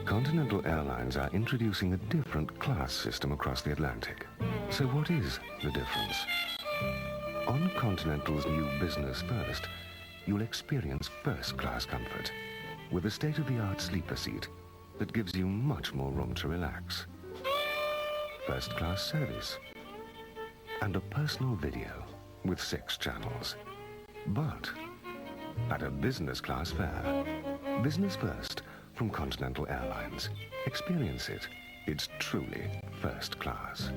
Continental Airlines are introducing a different class system across the Atlantic. So what is the difference? On Continental's new Business First, you'll experience first-class comfort with a state-of-the-art sleeper seat that gives you much more room to relax. First-class service and a personal video with 6 channels. But at a business class fare. Business First from Continental Airlines. Experience it. It's truly first class.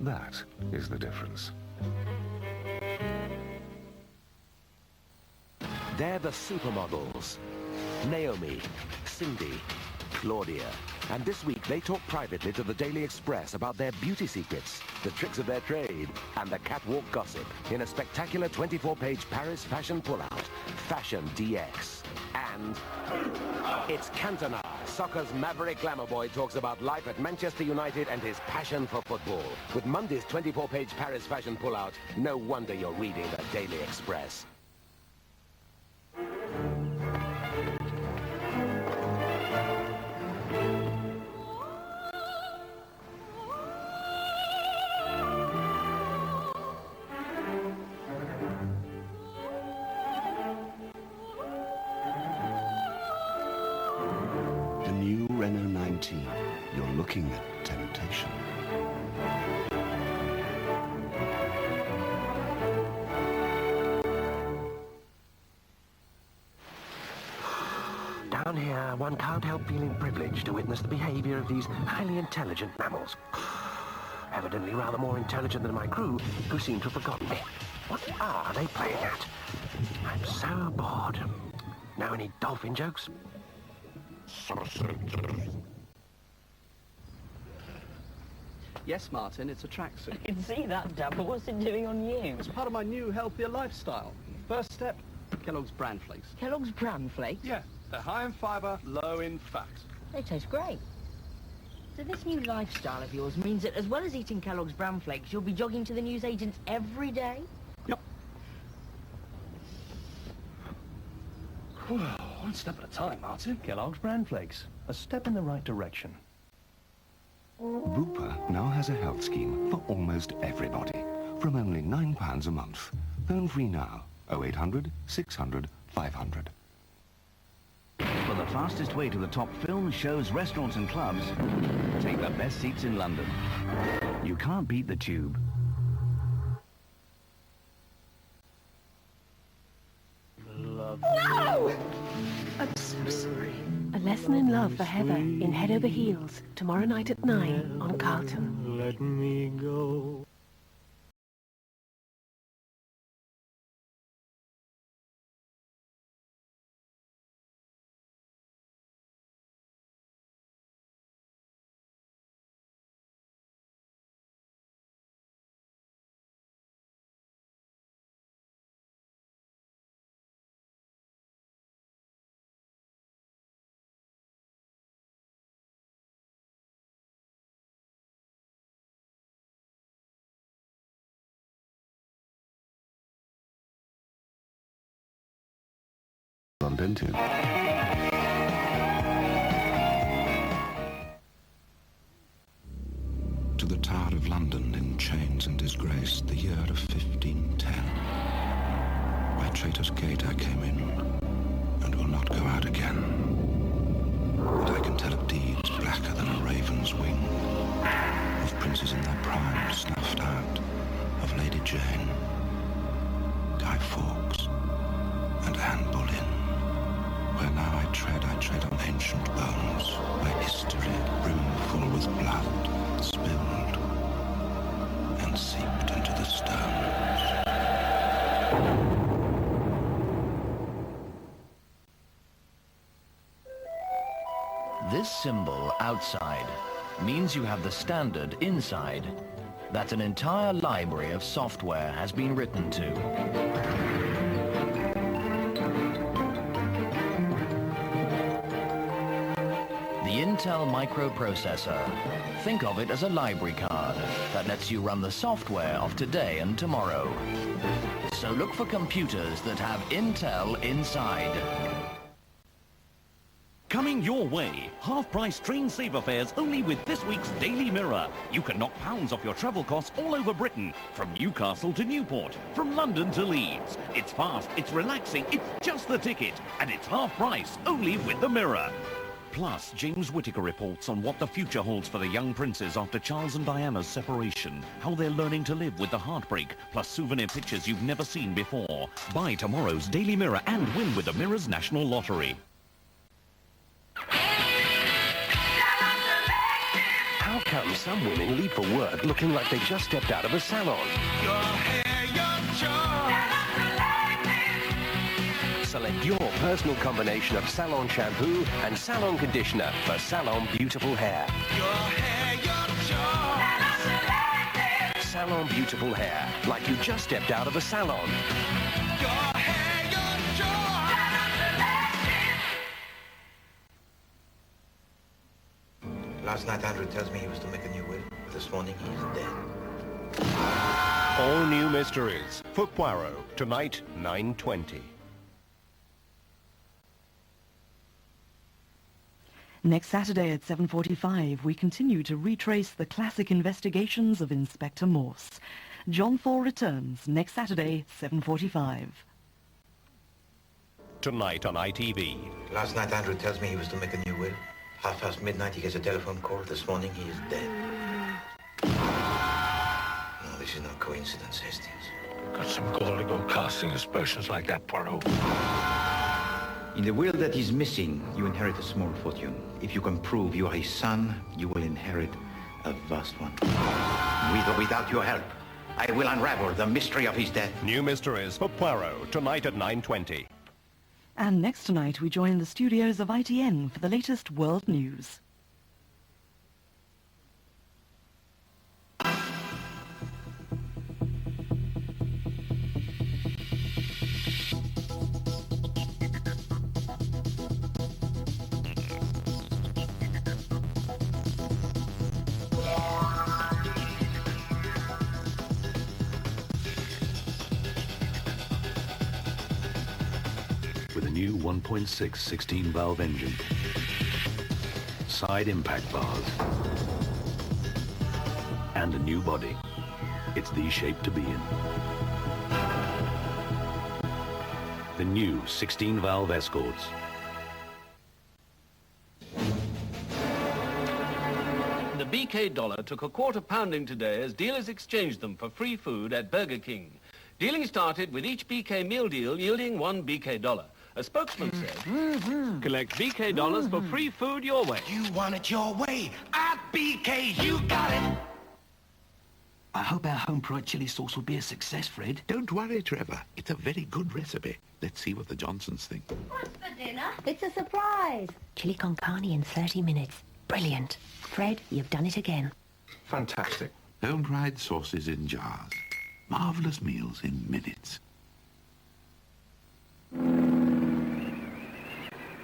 That is the difference. They're the supermodels. Naomi, Cindy, Claudia. And this week they talk privately to the Daily Express about their beauty secrets, the tricks of their trade, and the catwalk gossip in a spectacular 24-page Paris fashion pullout, Fashion DX. And it's Cantona, soccer's maverick glamour boy, talks about life at Manchester United and his passion for football. With Monday's 24-page Paris fashion pullout, no wonder you're reading the Daily Express. Renault 19. You're looking at temptation. Down here, one can't help feeling privileged to witness the behavior of these highly intelligent mammals. Evidently rather more intelligent than my crew, who seem to have forgotten me. What are they playing at? I'm so bored. Know any dolphin jokes? Yes, Martin, it's a tracksuit. I can see that, Dad, but what's it doing on you? It's part of my new, healthier lifestyle. First step, Kellogg's Bran Flakes. Kellogg's Bran Flakes? Yeah, they're high in fibre, low in fat. They taste great. So this new lifestyle of yours means that as well as eating Kellogg's Bran Flakes, you'll be jogging to the newsagents every day? Yep. One step at a time, Martin. Kellogg's Bran Flakes, a step in the right direction. Bupa now has a health scheme for almost everybody from only £9 a month. Phone free now. 0800 600 500. For the fastest way to the top films, shows, restaurants and clubs, take the best seats in London. You can't beat the Tube. No! I'm so sorry. A Lesson in Love for Heather in Head Over Heels, tomorrow night at 9 on Carlton. Let me go. London too. To the Tower of London in chains and disgrace, the year of 1510. By Traitor's Gate I came in, and will not go out again. And I can tell of deeds blacker than a raven's wing, of princes in their prime snuffed out, of Lady Jane, Guy Fawkes, and Anne Boleyn. Where now I tread on ancient bones, where history, brimful with blood, spilled and seeped into the stones. This symbol outside means you have the standard inside. That an entire library of software has been written to. The Intel microprocessor. Think of it as a library card that lets you run the software of today and tomorrow. So look for computers that have Intel inside. Come Coming your way, half-price train saver fares only with this week's Daily Mirror. You can knock pounds off your travel costs all over Britain, from Newcastle to Newport, from London to Leeds. It's fast, it's relaxing, it's just the ticket, and it's half price only with the Mirror. Plus, James Whittaker reports on what the future holds for the young princes after Charles and Diana's separation, how they're learning to live with the heartbreak, plus souvenir pictures you've never seen before. Buy tomorrow's Daily Mirror and win with the Mirror's National Lottery. How come some women leave for work looking like they just stepped out of a salon? Your hair, your choice. Select your personal combination of salon shampoo and salon conditioner for salon beautiful hair. Your hair, your choice. Salon beautiful hair, like you just stepped out of a salon. Your hair, your choice. Last night Andrew tells me he was to make a new will, but this morning he is dead. All new mysteries for Poirot, tonight, 9:20. Next Saturday at 7:45, we continue to retrace the classic investigations of Inspector Morse. John Thaw returns next Saturday, 7:45. Tonight on ITV. Last night Andrew tells me he was to make a new will. midnight he gets a telephone call. This morning he is dead. No, this is no coincidence, Hastings. Got some gall to go casting aspersions like that, Poirot. In the will that is missing, you inherit a small fortune. If you can prove you are his son, you will inherit a vast one. With or without your help, I will unravel the mystery of his death. New mysteries for Poirot, tonight at 9:20. And next tonight, we join the studios of ITN for the latest world news. With a new 1.6 16-valve engine, side impact bars, and a new body. It's the shape to be in. The new 16-valve Escorts. The BK dollar took a quarter pounding today as dealers exchanged them for free food at Burger King. Dealing started with each BK meal deal yielding one BK dollar. A spokesman said, collect BK dollars for free food your way. You want it your way. At BK, you got it. I hope our home-fried chili sauce will be a success, Fred. Don't worry, Trevor. It's a very good recipe. Let's see what the Johnsons think. What's for dinner? It's a surprise. Chili con carne in 30 minutes. Brilliant. Fred, you've done it again. Fantastic. Home-fried sauces in jars. Marvellous meals in minutes.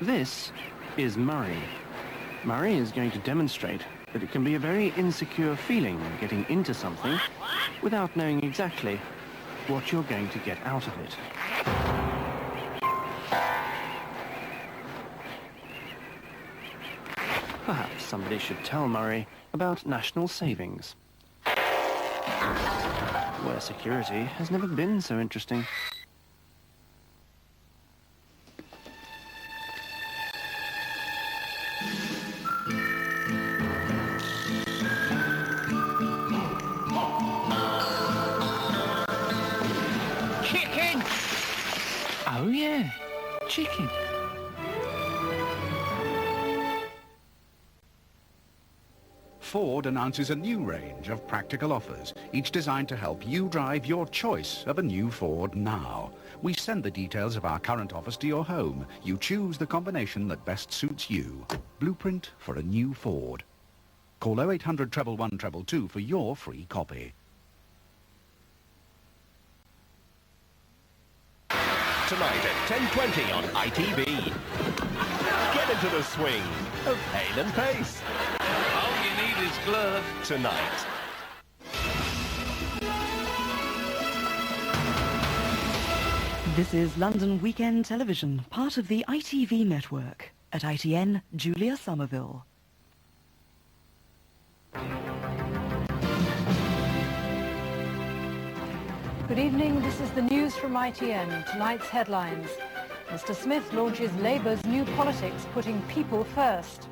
This is Murray. Murray is going to demonstrate that it can be a very insecure feeling getting into something without knowing exactly what you're going to get out of it. Perhaps somebody should tell Murray about national savings, where security has never been so interesting. Chicken! Oh, yeah. Chicken. Ford announces a new range of practical offers, each designed to help you drive your choice of a new Ford now. We send the details of our current offers to your home. You choose the combination that best suits you. Blueprint for a new Ford. Call 0800 111 222 for your free copy. Tonight at 10:20 on ITV. Get into the swing of pain and pace. All you need is gloves. Tonight. This is London Weekend Television, part of the ITV network. At ITN, Julia Somerville. Good evening, this is the news from ITN. Tonight's headlines. Mr. Smith launches Labour's new politics, putting people first.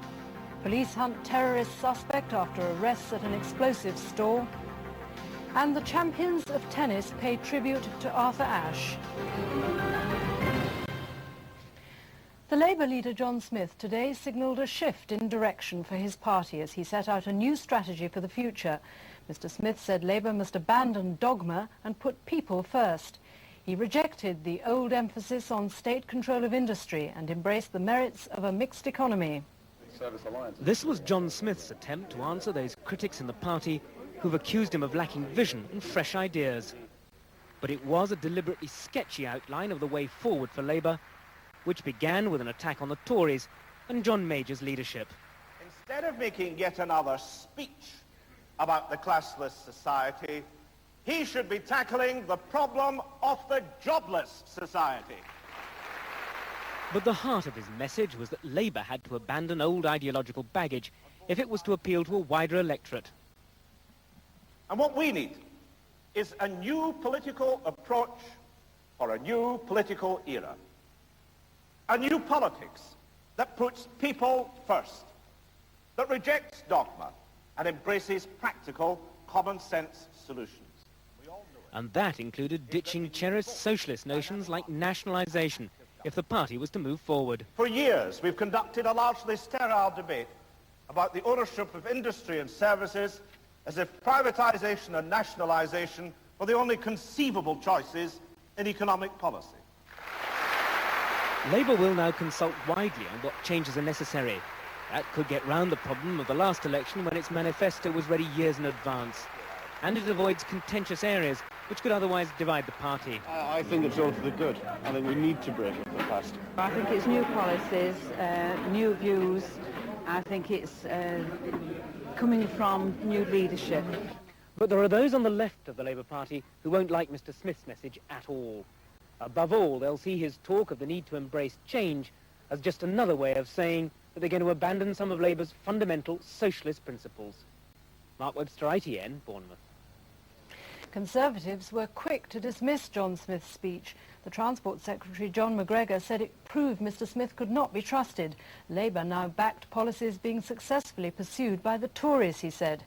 Police hunt terrorist suspect after arrests at an explosives store. And the champions of tennis pay tribute to Arthur Ashe. The Labour leader John Smith today signalled a shift in direction for his party as he set out a new strategy for the future. Mr. Smith said Labour must abandon dogma and put people first. He rejected the old emphasis on state control of industry and embraced the merits of a mixed economy. This was John Smith's attempt to answer those critics in the party who've accused him of lacking vision and fresh ideas. But it was a deliberately sketchy outline of the way forward for Labour, which began with an attack on the Tories and John Major's leadership. Instead of making yet another speech about the classless society, he should be tackling the problem of the jobless society. But the heart of his message was that Labour had to abandon old ideological baggage if it was to appeal to a wider electorate. And what we need is a new political approach for a new political era. A new politics that puts people first, that rejects dogma and embraces practical, common-sense solutions. And that included ditching cherished socialist notions like nationalisation if the party was to move forward. For years, we've conducted a largely sterile debate about the ownership of industry and services as if privatisation and nationalisation were the only conceivable choices in economic policy. Labour will now consult widely on what changes are necessary. That could get round the problem of the last election when its manifesto was ready years in advance. And it avoids contentious areas which could otherwise divide the party. I think it's all for the good. I think we need to break up the past. I think it's new policies, new views. I think it's coming from new leadership. But there are those on the left of the Labour Party who won't like Mr. Smith's message at all. Above all, they'll see his talk of the need to embrace change as just another way of saying that they're going to abandon some of Labour's fundamental socialist principles. Mark Webster, ITN, Bournemouth. Conservatives were quick to dismiss John Smith's speech. The Transport Secretary, John McGregor, said it proved Mr. Smith could not be trusted. Labour now backed policies being successfully pursued by the Tories, he said.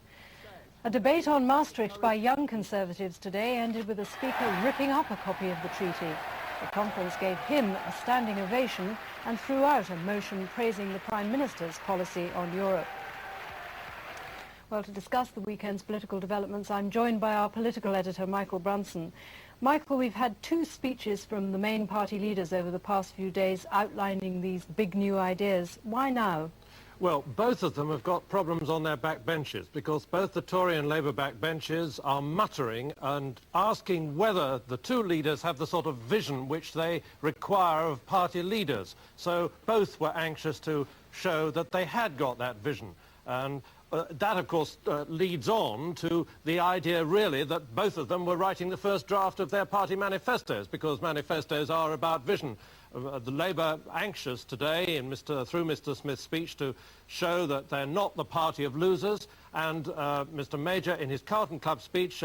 A debate on Maastricht by young Conservatives today ended with a speaker ripping up a copy of the treaty. The conference gave him a standing ovation and threw out a motion praising the Prime Minister's policy on Europe. Well, to discuss the weekend's political developments, I'm joined by our political editor, Michael Brunson. Michael, we've had two speeches from the main party leaders over the past few days outlining these big new ideas. Why now? Well, both of them have got problems on their backbenches because both the Tory and Labour backbenches are muttering and asking whether the two leaders have the sort of vision which they require of party leaders. So both were anxious to show that they had got that vision. And that, of course, leads on to the idea, really, that both of them were writing the first draft of their party manifestos, because manifestos are about vision. The Labour anxious today, through Mr. Smith's speech, to show that they're not the party of losers, and Mr. Major, in his Carlton Club speech,